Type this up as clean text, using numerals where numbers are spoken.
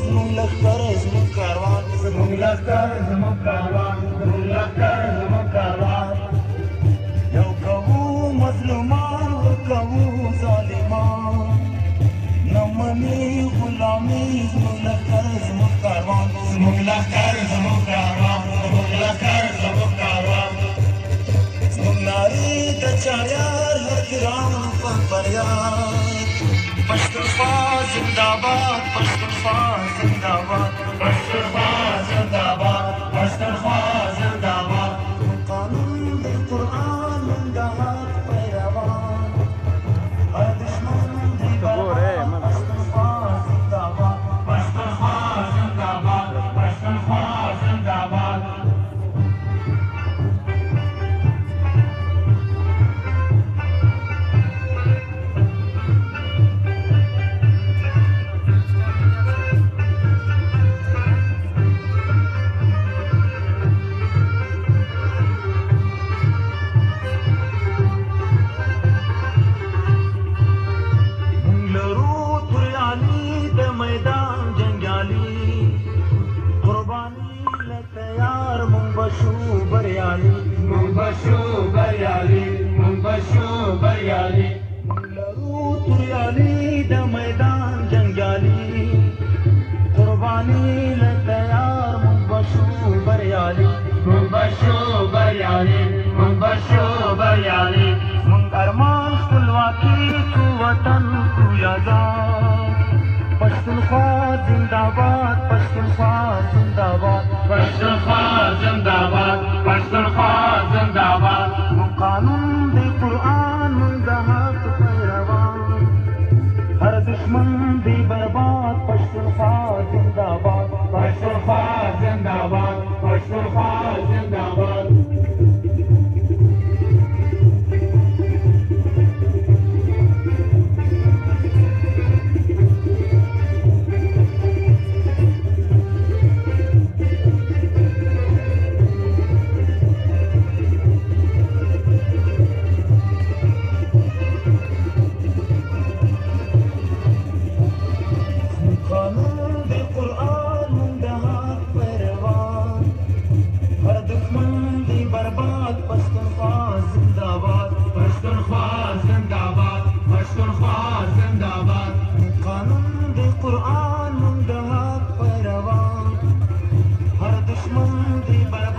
زموږ لښکر زموږ کاروان زموږ لښکر زموږ کاروان زموږ لښکر زموږ کاروان یو کوو مظلومان ورکوو ظالمان نه مني غلامي زموږ لښکر زموږ کاروان زموږ لښکر زموږ کاروان زموږ لښکر زموږ کاروان زموږ نارې د چاریار هر ګران په فریاد پښتونخوا زنده‌باد پښتونخوا زنده‌باد پښتونخوا زنده‌باد پښتونخوا زنده‌باد قانون د قرآن د حق پیروان هر دشمن دی برباد پښتونخوا زنده‌باد پښتونخوا زنده‌باد پښتونخوا زنده‌باد منبشو بریالی منبشو بریالی لرو توریالی د میدان جنگیالی قربانی له تیار منبشو بریالی منبشو بریالی منبشو بریالی من ارمان خپلواکي کو وطن کو آزاد پښتونخوا زنده‌باد پښتونخوا زنده‌باد پښتونخوا زنده‌باد پښتونخوا زنده‌باد قانون دی قرآن د حق پیروان هر دشمن دی برباد پښتونخوا زنده‌باد پښتونخوا زنده‌باد پښتونخوا زنده‌باد قرآن د حق پیروان هر دشمن دی برباد